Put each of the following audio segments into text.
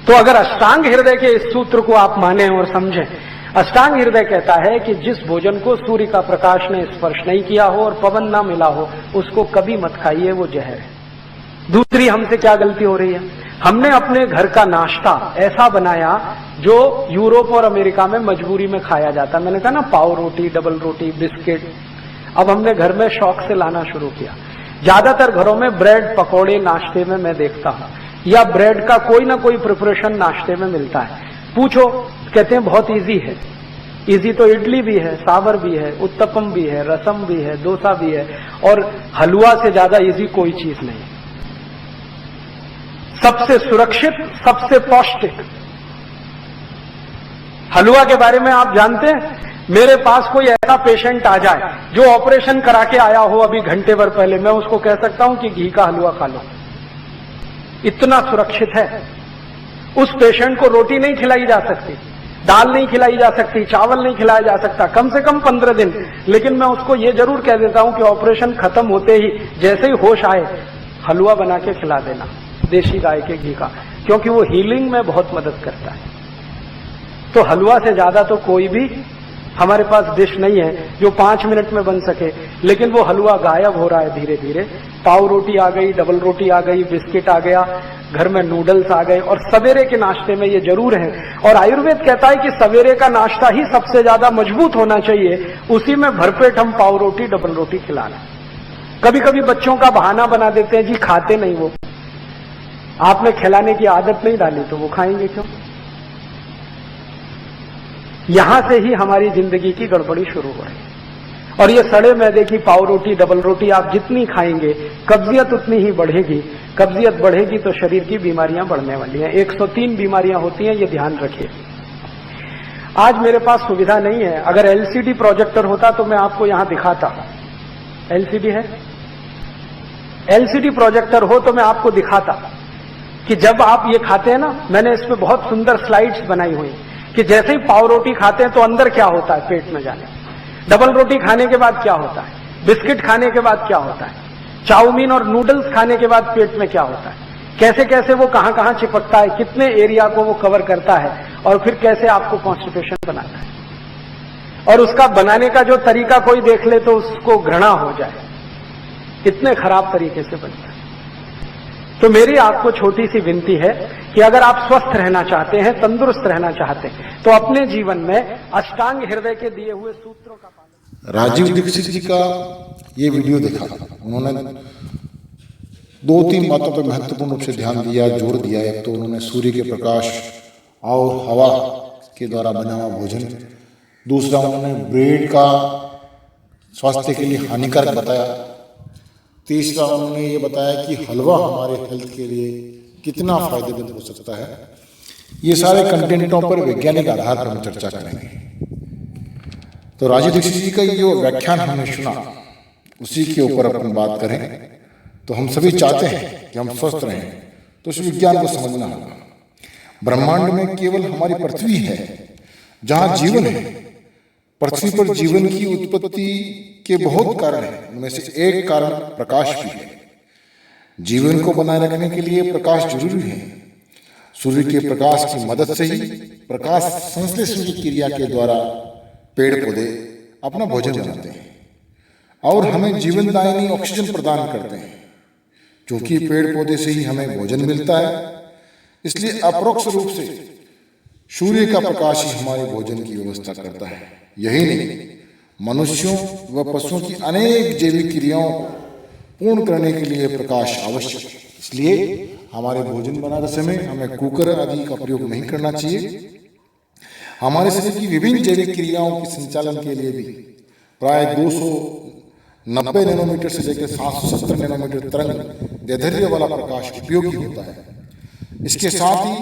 तो अगर अष्टांग हृदय के इस सूत्र को आप माने और समझें, अष्टांग हृदय कहता है कि जिस भोजन को सूर्य का प्रकाश ने स्पर्श नहीं किया हो और पवन ना मिला हो, उसको कभी मत खाइए, वो जहर है। दूसरी हमसे क्या गलती हो रही है, हमने अपने घर का नाश्ता ऐसा बनाया जो यूरोप और अमेरिका में मजबूरी में खाया जाता। मैंने कहा ना, पाव रोटी, डबल रोटी, बिस्किट, अब हमने घर में शौक से लाना शुरू किया। ज्यादातर घरों में ब्रेड पकौड़े नाश्ते में मैं देखता हूं, या ब्रेड का कोई ना कोई प्रिपरेशन नाश्ते में मिलता है। पूछो, कहते हैं बहुत इजी है। इजी तो इडली भी है, सांभर भी है, उत्तपम भी है, रसम भी है, डोसा भी है, और हलवा से ज्यादा इजी कोई चीज नहीं। सबसे सुरक्षित, सबसे पौष्टिक हलवा के बारे में आप जानते हैं? मेरे पास कोई ऐसा पेशेंट आ जाए जो ऑपरेशन करा के आया हो अभी घंटे भर पहले, मैं उसको कह सकता हूं कि घी का हलवा खा लो, इतना सुरक्षित है। उस पेशेंट को रोटी नहीं खिलाई जा सकती, दाल नहीं खिलाई जा सकती, चावल नहीं खिलाया जा सकता, कम से कम 15 दिन। लेकिन मैं उसको ये जरूर कह देता हूं कि ऑपरेशन खत्म होते ही जैसे ही होश आए, हलवा बना के खिला देना, देशी गाय के घी का, क्योंकि वो हीलिंग में बहुत मदद करता है। तो हलवा से ज्यादा तो कोई भी हमारे पास डिश नहीं है जो 5 मिनट में बन सके, लेकिन वो हलवा गायब हो रहा है धीरे धीरे। पाव रोटी आ गई, डबल रोटी आ गई, बिस्किट आ गया, घर में नूडल्स आ गए, और सवेरे के नाश्ते में ये जरूर है। और आयुर्वेद कहता है कि सवेरे का नाश्ता ही सबसे ज्यादा मजबूत होना चाहिए, उसी में भरपेट हम पाव रोटी, डबल रोटी खिला रहे हैं। कभी कभी बच्चों का बहाना बना देते हैं, जी खाते नहीं वो, आपने खिलाने की आदत नहीं डाली तो वो खाएंगे क्यों? यहां से ही हमारी जिंदगी की गड़बड़ी शुरू हो रही है। और ये सड़े मैदे की पाव रोटी, डबल रोटी आप जितनी खाएंगे, कब्जियत उतनी ही बढ़ेगी। कब्जियत बढ़ेगी तो शरीर की बीमारियां बढ़ने वाली हैं। 103 बीमारियां होती हैं, ये ध्यान रखिए। आज मेरे पास सुविधा नहीं है, अगर एलसीडी प्रोजेक्टर होता तो मैं आपको यहां दिखाता। एलसीडी है? एलसीडी प्रोजेक्टर हो तो मैं आपको दिखाता कि जब आप ये खाते हैं ना, मैंने इस पे बहुत सुंदर स्लाइड्स बनाई हुई कि जैसे ही पाव रोटी खाते हैं तो अंदर क्या होता है पेट में जाने, डबल रोटी खाने के बाद क्या होता है, बिस्किट खाने के बाद क्या होता है, चाउमीन और नूडल्स खाने के बाद पेट में क्या होता है, कैसे कैसे वो कहां कहां चिपकता है, कितने एरिया को वो कवर करता है, और फिर कैसे आपको कॉन्स्टिपेशन बनाता है। और उसका बनाने का जो तरीका कोई देख ले तो उसको घृणा हो जाए, इतने खराब तरीके से बनता है। तो मेरी आपको छोटी सी विनती है कि अगर आप स्वस्थ रहना चाहते हैं, तंदुरुस्त रहना चाहते हैं, तो अपने जीवन में अष्टांग हृदय के दिए हुए सूत्रों का पालन। राजीव दीक्षित जी का ये वीडियो देखा, उन्होंने 2-3 बातों पर महत्वपूर्ण रूप से ध्यान दिया, जोर दिया। एक तो उन्होंने सूर्य के प्रकाश और हवा के द्वारा बना हुआ भोजन, दूसरा उन्होंने ब्रेड का स्वास्थ्य के लिए हानिकारक बताया, तीसरा उन्होंने ये बताया कि हलवा हमारे हेल्थ के लिए कितना फायदेमंद हो सकता है। ये सारे कंटेंटों पर वैज्ञानिक आधार पर हम चर्चा करेंगे। तो राजीव दीक्षित जी का ये जो व्याख्यान हमने सुना, उसी के ऊपर अपन बात करें। तो हम सभी चाहते हैं कि हम स्वस्थ रहें, तो उस विज्ञान को समझना होगा। ब्रह्मांड में केवल हमारी पृथ्वी है जहां जीवन है। पृथ्वी पर जीवन की उत्पत्ति के बहुत कारण हैं, उनमें से एक कारण प्रकाश भी है। जीवन को बनाए रखने के लिए प्रकाश जरूरी है। सूर्य के प्रकाश की मदद से ही प्रकाश संश्लेषण की क्रिया के द्वारा पेड़ पौधे अपना भोजन बनाते हैं और हमें जीवनदायिनी ऑक्सीजन प्रदान करते हैं। क्योंकि पेड़ पौधे से ही हमें भोजन मिलता है, इसलिए अपरोक्ष रूप से सूर्य का प्रकाश ही हमारे भोजन की व्यवस्था करता है। यही नहीं, मनुष्यों व पशुओं की अनेक जैविक क्रियाओं को पूर्ण करने के लिए प्रकाश आवश्यक है। इसलिए हमारे भोजन बनाते समय हमें कुकर आदि का प्रयोग नहीं करना चाहिए। हमारे शरीर की विभिन्न जैविक क्रियाओं के संचालन के लिए भी प्राय 290 नैनोमीटर से लेकर 770 नैनोमीटर तरंग दैर्ध्य वाला प्रकाश उपयोगी होता है। इसके साथ ही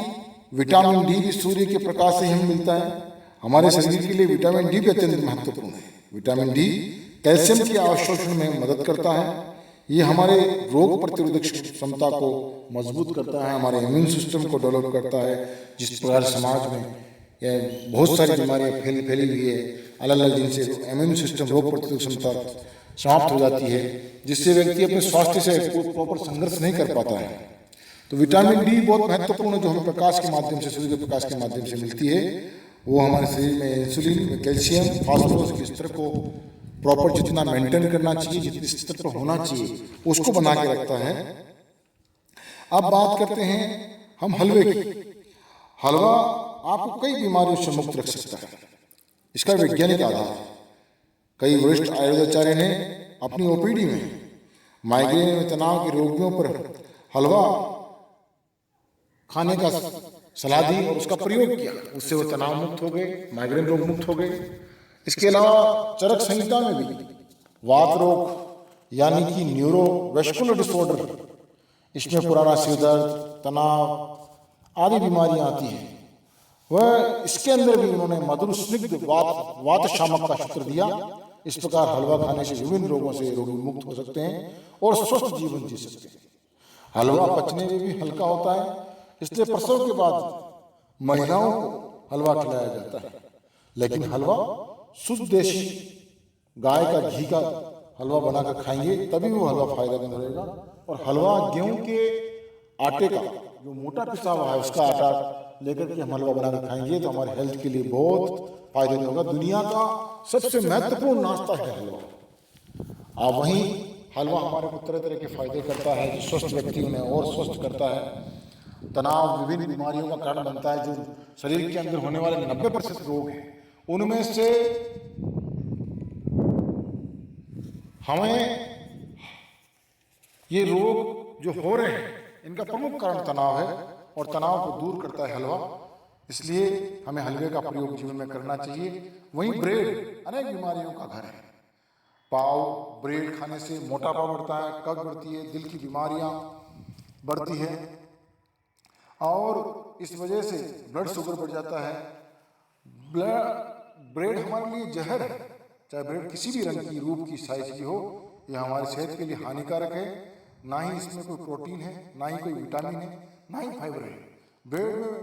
विटामिन डी भी सूर्य के प्रकाश से ही मिलता है। हमारे शरीर के लिए विटामिन डी भी अत्यंत महत्वपूर्ण है। विटामिन डी कैल्शियम के अवशोषण में मदद करता है। ये हमारे रोग प्रतिरोधक क्षमता को मजबूत करता है, हमारे इम्यून सिस्टम को डेवलप करता है। जिस प्रकार समाज में बहुत सारी बीमारियां फैली हुई है, अलग अलग जिनसे इम्यून सिस्टम रोग प्रतिरोधक क्षमता समाप्त हो जाती है, जिससे व्यक्ति अपने स्वास्थ्य से प्रॉपर संघर्ष नहीं कर पाता है। तो विटामिन डी बहुत महत्वपूर्ण जो हमें प्रकाश के माध्यम से, सूर्य के प्रकाश के माध्यम से मिलती है, वो हमारे शरीर में इंसुलिन, कैल्शियम, फास्फोरस के स्तर को प्रॉपर जितना मेंटेन करना चाहिए, जितने स्तर पर होना चाहिए, उसको बना के रखता है। अब बात करते हैं हम हलवे की। हलवा आपको कई बीमारियों से मुक्त रख सकता है, इसका वैज्ञानिक आधार है। कई वरिष्ठ आयुर्वेदाचार्य ने अपनी ओपीडी में माइग्रेन में तनाव के रोगियों पर हलवा खाने का सलाह दी और उसका प्रयोग किया, उससे वो तनाव मुक्त हो गए, माइग्रेन रोग मुक्त हो गए। इसके अलावा चरक संहिता में भी वात रोग यानी कि न्यूरोवेस्कुलर डिसऑर्डर, इसमें पुराना सिर दर्द, तनाव आदि बीमारियां आती हैं, वह इसके अंदर भी उन्होंने मधुर स्निग्ध वात शामक का सूत्र दिया। इस प्रकार हलवा खाने से विभिन्न रोगों से रोगी मुक्त हो सकते हैं और स्वस्थ जीवन जी सकते हैं। हलवा पचने में भी हल्का होता है, इसलिए प्रसव के बाद महिलाओं को हलवा खिलाया जाता है। लेकिन हलवा शुद्ध देशी गाय का घी का हलवा बनाकर खाएंगे तभी वो हलवा फायदेमंद रहेगा। और हलवा गेहूं के आटे का जो मोटा पिसा हुआ है उसका आटा लेकर के हम हलवा बनाकर खाएंगे तो हमारे हेल्थ के लिए बहुत फायदेमंद होगा। दुनिया का सबसे महत्वपूर्ण नाश्ता है हलवा। अब वहीं हलवा हमारे को तरह तरह के फायदे करता है, जो स्वस्थ व्यक्ति उन्हें और स्वस्थ करता है। तनाव विभिन्न बीमारियों का कारण बनता है। जो शरीर के अंदर होने वाले 90% रोग हैं, उनमें से हमें ये रोग जो हो रहे हैं इनका प्रमुख कारण तनाव है और तनाव को दूर करता है हलवा। इसलिए हमें हलवे का प्रयोग जीवन में करना चाहिए। वहीं ब्रेड अनेक बीमारियों का घर है। पाव ब्रेड खाने से मोटापा बढ़ता है, कब्ज बढ़ती है, दिल की बीमारियां बढ़ती है और इस वजह से ब्लड शुगर बढ़ जाता है। ब्रेड हमारे लिए जहर है, चाहे ब्रेड किसी भी रंग की, रूप की, साइज की हो, यह हमारी सेहत के लिए हानिकारक है। ना ही इसमें कोई प्रोटीन है, ना ही कोई विटामिन है, ना ही फाइबर है। ब्रेड में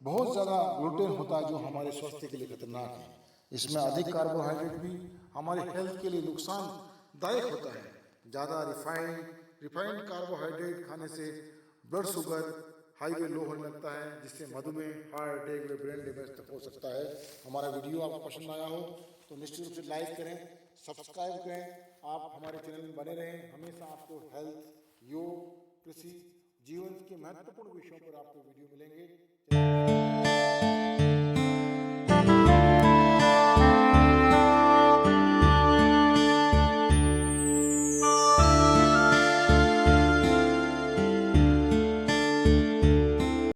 बहुत ज़्यादा ग्लूटेन होता है जो हमारे स्वास्थ्य के लिए खतरनाक है। इसमें अधिक कार्बोहाइड्रेट भी हमारे हेल्थ के लिए नुकसानदायक होता है। ज़्यादा रिफाइंड कार्बोहाइड्रेट खाने से ब्लड शुगर हाईवे लो होने लगता है, जिससे मधुमेह, हार्ट अटैक व ब्रेन डैमेज तक हो सकता है। हमारा वीडियो आपको पसंद आया हो तो निश्चित रूप से लाइक करें, सब्सक्राइब करें। आप हमारे चैनल में बने रहें। हमेशा आपको हेल्थ, योग, कृषि, जीवन के महत्वपूर्ण विषयों पर आपको वीडियो मिलेंगे।